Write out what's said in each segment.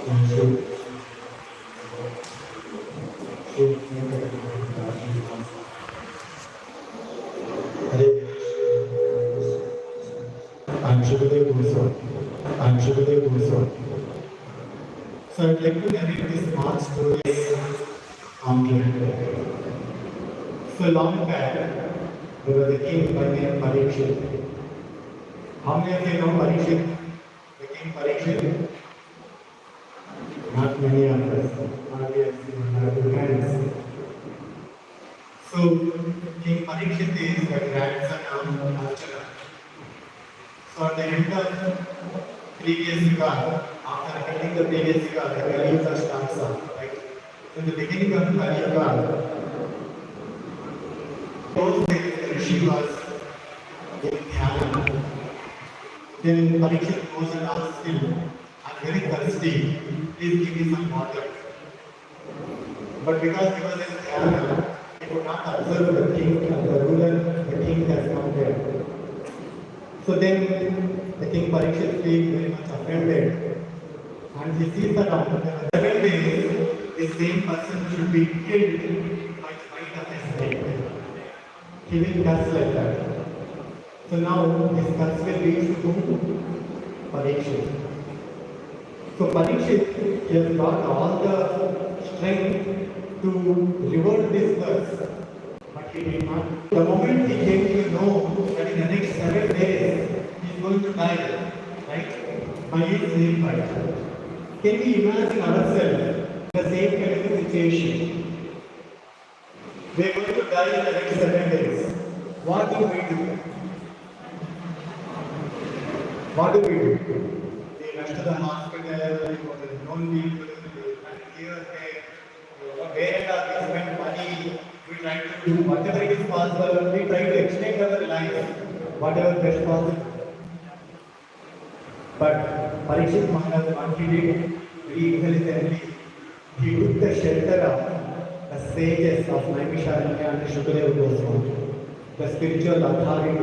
should should I'm Shukadev Gurso. I'm Shukadev Gurso. So I'd like to narrate this small story on Glenn. So long back, there was a king by name Parikshit. How many of you know Parikshit? The king Parikshit? Not many of us. Hardly a few hands. So King Parikshit is the grandson of Archana. So at the end of previous yuga, after ending the previous yuga, the Kali Yuga starts off, right? In the beginning of Kali Yuga, those days the Rishi was in Dhyana. Then Parikshit goes and asks him, I'm very thirsty, please give me some water. But because he was in Dhyana, he could not observe the king, the ruler, the king has come there. So then the king Parikshit feels very much offended and he sees that after 7 days, the same person should be killed by the bite of a snake. He will curse like that. So now this curse will reach to Parikshit. So Parikshit, he has got all the strength to revert this curse. But he did not. The moment he came to know that in the next 7 days he is going to die, right? By his snake bite. Can we imagine ourselves in the same kind of a situation? We are going to die in the next 7 days. What do we do? What do we do? We rush to the hospital, we go to the known people, we run here, there, wherever we spend money, we try to do whatever it is possible, we try to extend our life, whatever best possible. But Parikshit Maharaj, what he did very intelligently, he took the shelter of the sages of Naimisharanya and Shukadeva Goswami, the spiritual authority,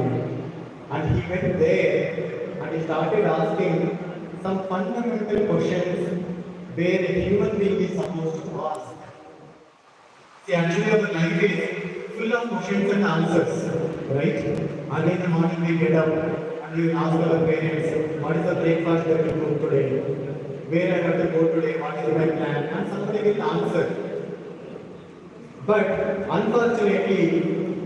and he went there and he started asking some fundamental questions where a human being is supposed to ask. See, actually our life is full of questions and answers, right? And in the morning we get up and we ask our parents, what is the breakfast that you cook today? Where I have to go today? What is my plan? And somebody will answer. But unfortunately,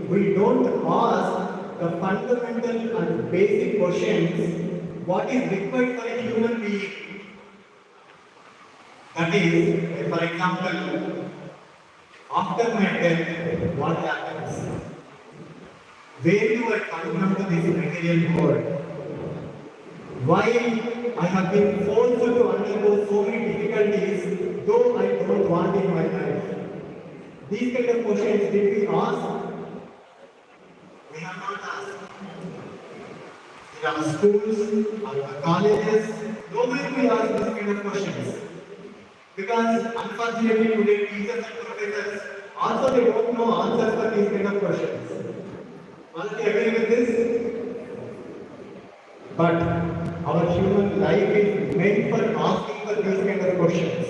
we don't ask the fundamental and basic questions what is required for a human being. That is, for example, after my death, what happens? Where do I come to this material world? Why I have been forced to undergo so many difficulties, though I don't want in my life. These kind of questions did we ask? We have not asked. In our schools, our colleges, nobody will ask these kind of questions. Because unfortunately today teachers and professors also they don't know answers for these kind of questions. Must you agree with this? But our human life is meant for asking for these kind of questions.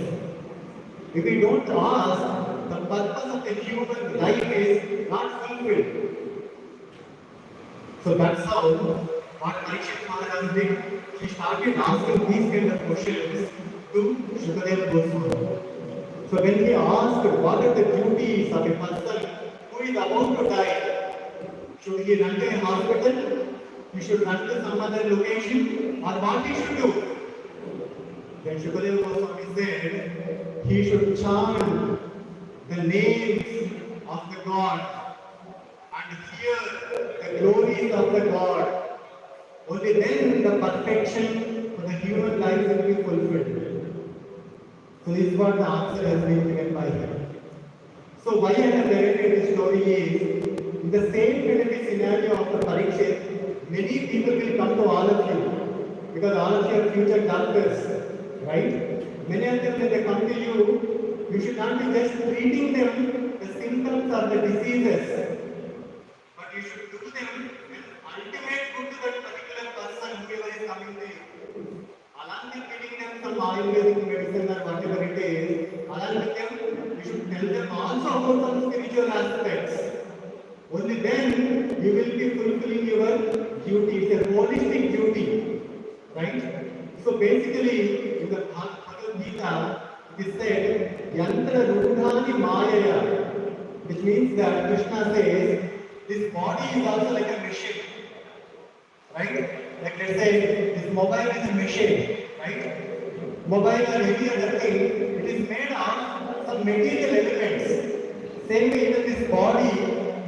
If we don't ask, the purpose of the human life is not fulfilled. So that's how what Parikshit Maharaj did. He started asking these kind of questions to Shukadeva Goswami. So when he asked what are the duties of a person who is about to die, should he run to a hospital? He should run to some other location? Or what he should do? Then Shukadeva Goswami said he should chant the names of the God and hear the glories of the God. Only then the perfection for the human life will be fulfilled. So this is what the answer has been given by him. So why I have narrated this story is, in the same kind of a scenario of the Parikshit, many people will come to all of you, because all of you are future doctors, right? Many of them when they come to you, you should not be just treating them the symptoms of the diseases, but you should do them an ultimate good to that particular person whoever is coming to you. Along with giving them some some Ayurvedic medicine or whatever it is, along with them, you should tell them also about some spiritual aspects. Only then you will be fulfilling your duty. It's a holistic duty, right? So basically, in the Bhagavad Gita, it is said, Yantra Rudhani Mayaya, which means that Krishna says, this body is also like a machine, right? Like let's say, this mobile is a machine, right? Mobile or any other thing, it is made of some material elements. Same way, even this body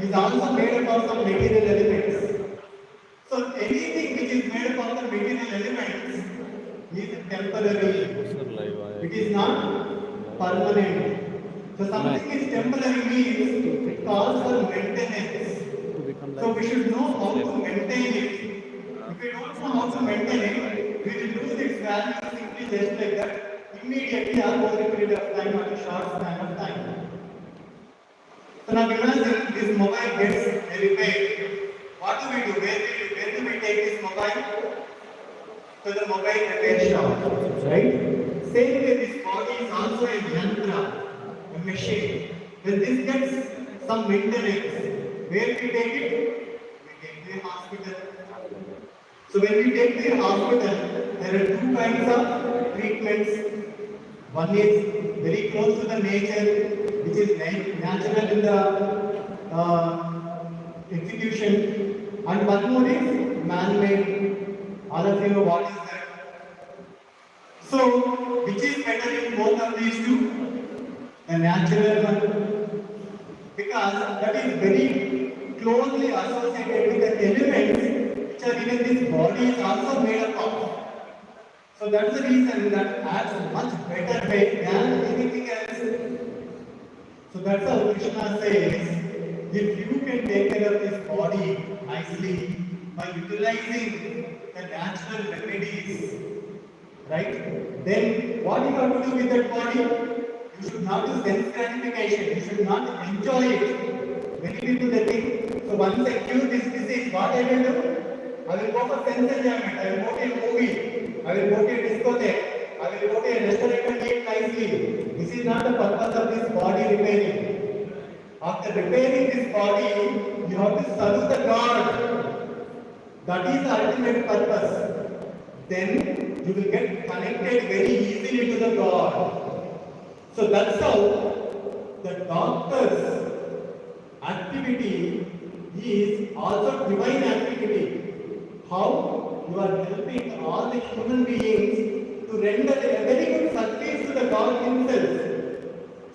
is also made up of some material elements. So anything which is made up of the material elements is temporary. It is not permanent. So something is temporary means it calls for maintenance. So we should know how to maintain it. If we don't know how to maintain it, we will lose its value simply just like that, immediately or over a period of time or a short span of time. So now imagine this mobile gets repaired. What do we do? Where do we take this mobile? To the mobile repair shop, right? Same way this body is also a yantra, a machine. When this gets some maintenance, where we take it? We take to a hospital. So when we take to a hospital, there are two kinds of treatments. One is very close to the nature, which is natural in the execution, and one more is man-made. All of you know what is that. So, which is better in both of these two? The natural one. Because that is very closely associated with the elements which are in this body is also made up of. So that's the reason that adds much better way than anything else. So that's how Krishna says, if you can take care of this body nicely by utilizing the natural remedies, right? Then what you have to do with that body? You should not do sense gratification. You should not enjoy it. Many people they think, so once I cure this disease, what I will do? I will go for sense enjoyment. I will go to a movie. I will go to a discotheque. I will go to a restaurant and eat nicely. This is not the purpose of this body repairing. After repairing this body, you have to serve the God. That is the ultimate purpose. Then you will get connected very easily to the God. So that's how the doctor's activity is also divine activity. How you are helping all the human beings to render a very good service to the God himself.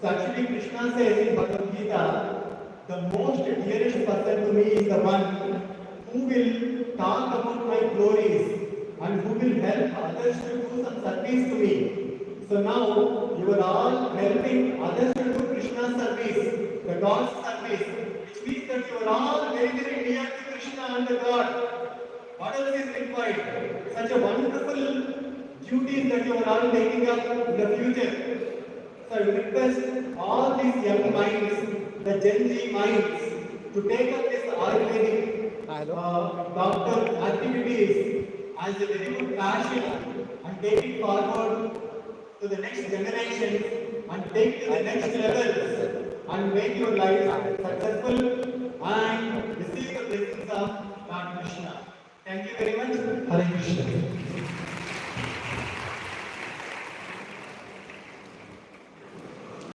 So actually Krishna says in Bhagavad Gita, the most dearest person to me is the one who will talk about my glories and who will help others to do some service to me. So now you are all helping others to do Krishna's service, the God's service, which means that you are all very, very near to Krishna and the God. What else is required? Such a wonderful duties that you are all taking up in the future. So I request all these young minds, the Gen Z minds, to take up this Ayurvedic doctor activities as a very good passion and take it forward to the next generation and take to the next levels and make your life successful and receive the blessings of Lord Krishna. Thank you very much. Hare Krishna.